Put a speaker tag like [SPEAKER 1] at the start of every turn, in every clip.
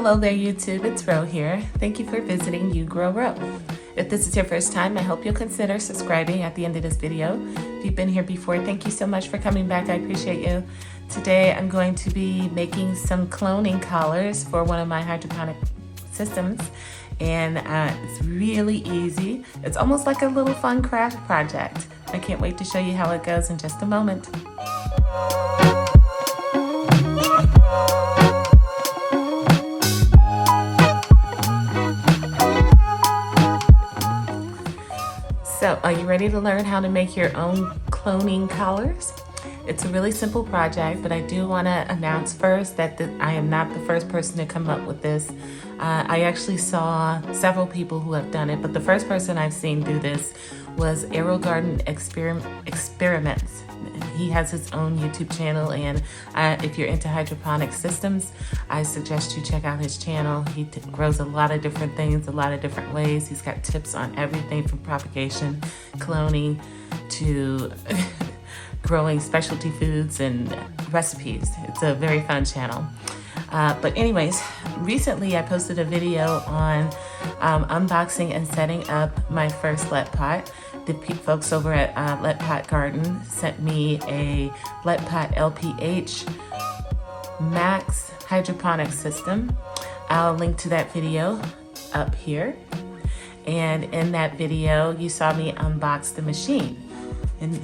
[SPEAKER 1] Hello there YouTube, it's Ro here. Thank you for visiting You Grow Ro. If this is your first time, I hope you'll consider subscribing at the end of this video. If you've been here before, thank you so much for coming back, I appreciate you. Today I'm going to be making some cloning collars for one of my hydroponic systems. And it's really easy. It's almost like a little fun craft project. I can't wait to show you how it goes in just a moment. So, are you ready to learn how to make your own cloning collars? It's a really simple project, but I do want to announce first that I am not the first person to come up with this. I actually saw several people who have done it, but the first person I've seen do this was AeroGarden Experiments. He has his own YouTube channel, and if you're into hydroponic systems, I suggest you check out his channel. He grows a lot of different things, a lot of different ways. He's got tips on everything from propagation, cloning, to growing specialty foods and recipes. It's a very fun channel. But anyways, recently I posted a video on unboxing and setting up my first Let Pot. The folks over at Let Pot Garden sent me a Let Pot LPH Max hydroponic system. I'll link to that video up here. And in that video, you saw me unbox the machine. And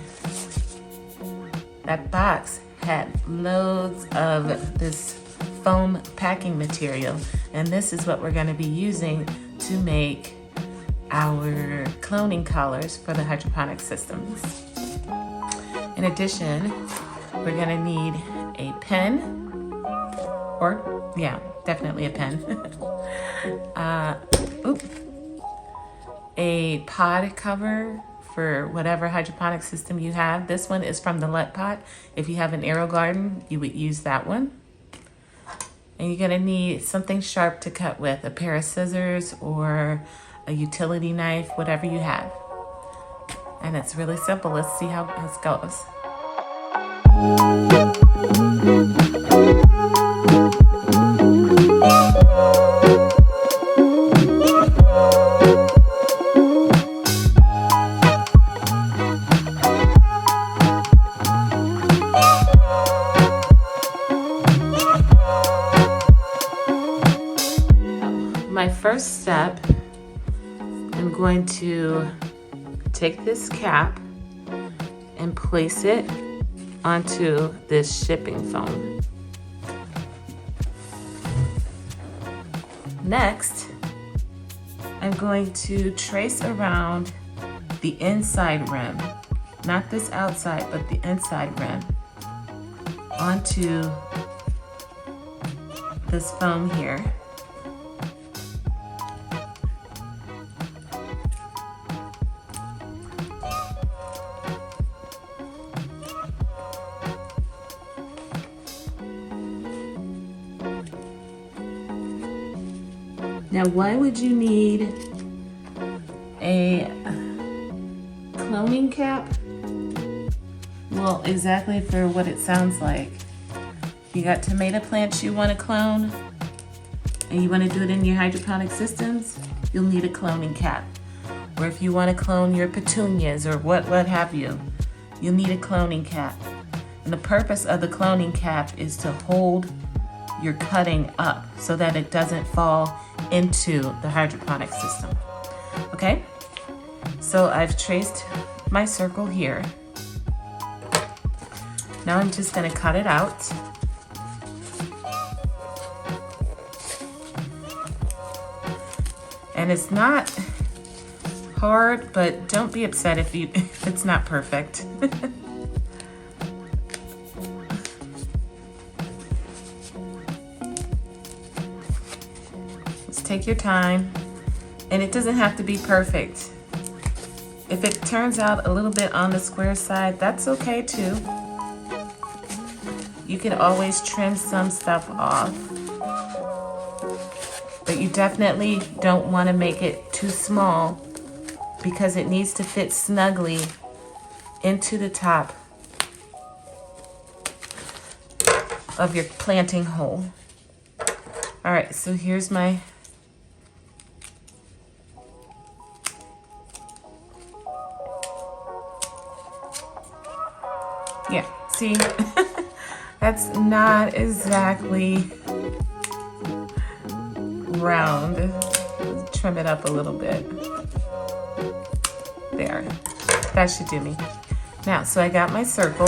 [SPEAKER 1] that box had loads of this foam packing material, and this is what we're going to be using to make our cloning collars for the hydroponic systems. In addition, we're going to need a pen, or yeah, definitely a pen, a pod cover for whatever hydroponic system you have. This one is from the Let Pot. If you have an AeroGarden, you would use that one. And you're gonna need something sharp to cut with, a pair of scissors or a utility knife, whatever you have. And it's really simple. Let's see how this goes. My first step, I'm going to take this cap and place it onto this shipping foam. Next, I'm going to trace around the inside rim, not this outside, but the inside rim, onto this foam here. Now, why would you need a cloning cap? Well, exactly for what it sounds like. You got tomato plants you want to clone, and you want to do it in your hydroponic systems, you'll need a cloning cap. Or if you want to clone your petunias or what have you, you'll need a cloning cap. And the purpose of the cloning cap is to hold your cutting up so that it doesn't fall into the hydroponic system. Okay, so I've traced my circle here. Now I'm just going to cut it out. And it's not hard, but don't be upset if it's not perfect. Take your time, and it doesn't have to be perfect. If it turns out a little bit on the square side, that's okay too. You can always trim some stuff off, but you definitely don't want to make it too small because it needs to fit snugly into the top of your planting hole. All right, so here's my see, that's not exactly round. Trim it up a little bit. There, that should do me. Now, so I got my circle,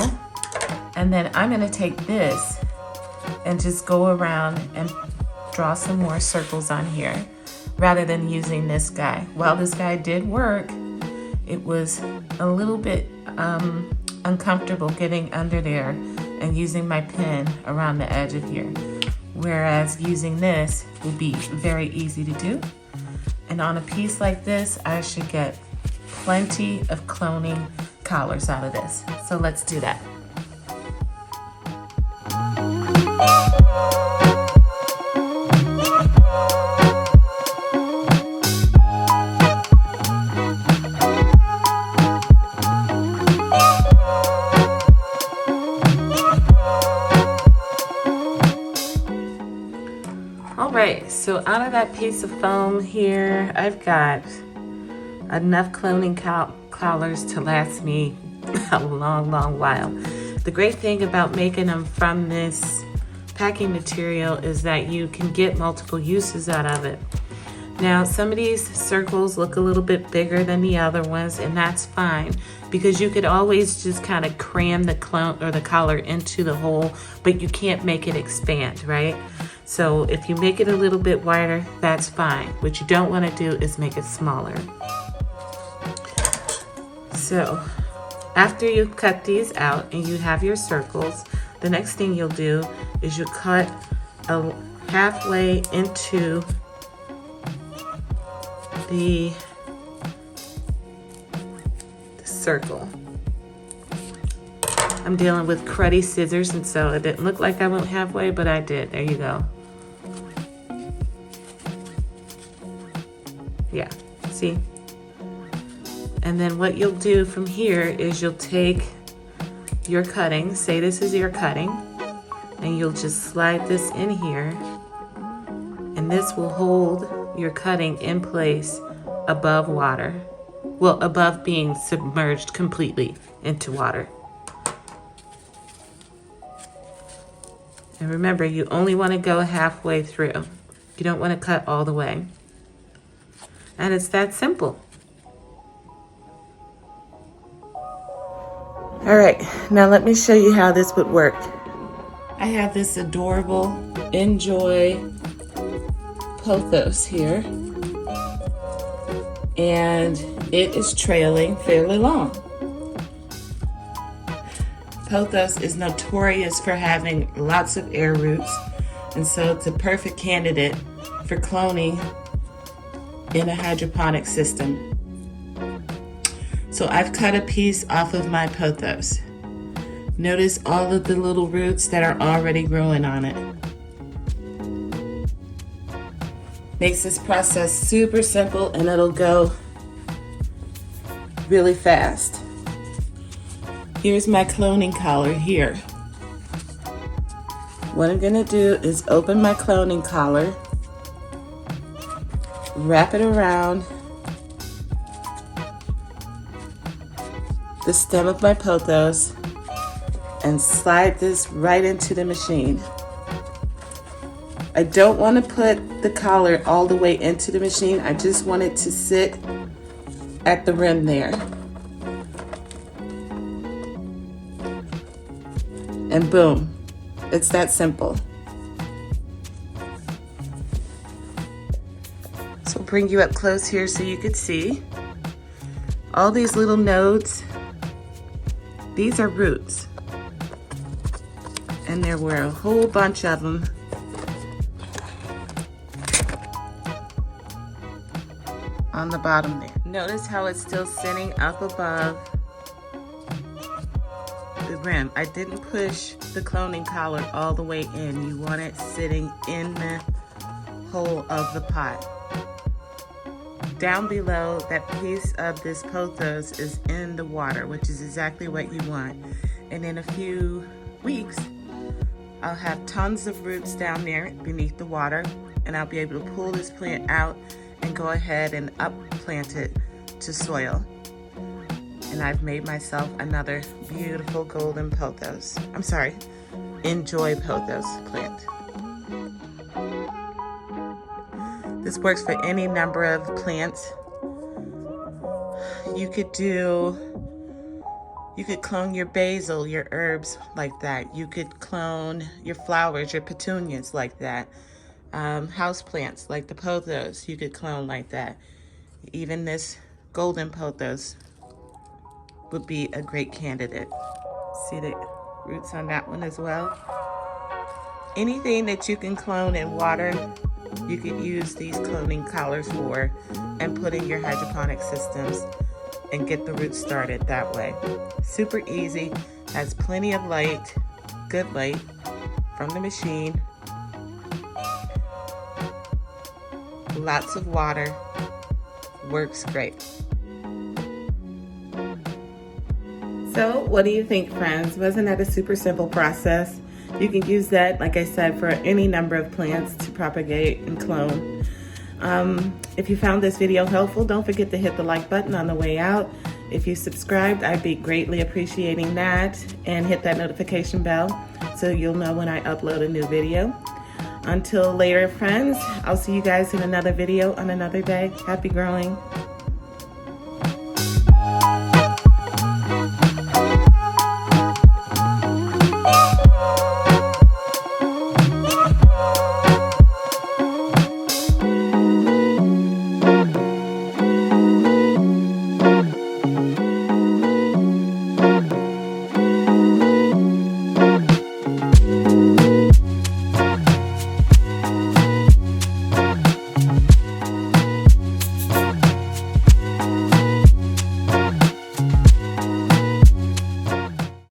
[SPEAKER 1] and then I'm gonna take this and just go around and draw some more circles on here rather than using this guy. While this guy did work, it was a little bit uncomfortable getting under there and using my pen around the edge of here. Whereas using this will be very easy to do. And on a piece like this, I should get plenty of cloning collars out of this. So let's do that. All right, so out of that piece of foam here, I've got enough cloning collars to last me a long while. The great thing about making them from this packing material is that you can get multiple uses out of it. Now, some of these circles look a little bit bigger than the other ones, and that's fine because you could always just kind of cram the clone or the collar into the hole, but you can't make it expand, right? So if you make it a little bit wider, that's fine. What you don't want to do is make it smaller. So after you cut these out and you have your circles, the next thing you'll do is you cut halfway into the circle. I'm dealing with cruddy scissors, and so it didn't look like I went halfway, but I did. There you go. Yeah, see? And then what you'll do from here is you'll take your cutting, say this is your cutting, and you'll just slide this in here, and this will hold your cutting in place above water. Well, above being submerged completely into water. And remember, you only want to go halfway through. You don't want to cut all the way. And it's that simple. All right, now let me show you how this would work. I have this adorable Enjoy pothos here, and it is trailing fairly long. Pothos is notorious for having lots of air roots, and so it's a perfect candidate for cloning in a hydroponic system. So I've cut a piece off of my pothos. Notice all of the little roots that are already growing on it. Makes this process super simple, and it'll go really fast. Here's my cloning collar here. What I'm gonna do is open my cloning collar, wrap it around the stem of my pothos, and slide this right into the machine. I don't want to put the collar all the way into the machine. I just want it to sit at the rim there. And boom, it's that simple. So I'll bring you up close here so you could see. All these little nodes, these are roots. And there were a whole bunch of them on the bottom there. Notice how it's still sitting up above the rim. I didn't push the cloning collar all the way in. You want it sitting in the hole of the pot. Down below, that piece of this pothos is in the water, which is exactly what you want. And in a few weeks, I'll have tons of roots down there beneath the water, and I'll be able to pull this plant out and go ahead and up-plant it to soil. And I've made myself another beautiful golden pothos. I'm sorry, enjoy pothos plant. This works for any number of plants. You could clone your basil, your herbs like that. You could clone your flowers, your petunias like that. House plants like the pothos, you could clone like that. Even this golden pothos would be a great candidate. See the roots on that one as well. Anything that you can clone in water, you could use these cloning collars for and put in your hydroponic systems and get the roots started that way. Super easy, has plenty of light, good light from the machine, lots of water, works great. So what do you think, friends? Wasn't that a super simple process? You can use that, like I said, for any number of plants to propagate and clone. If you found this video helpful, don't forget to hit the like button on the way out. If you subscribed, I'd be greatly appreciating that, and hit that notification bell so you'll know when I upload a new video. Until later, friends, I'll see you guys in another video on another day. Happy growing.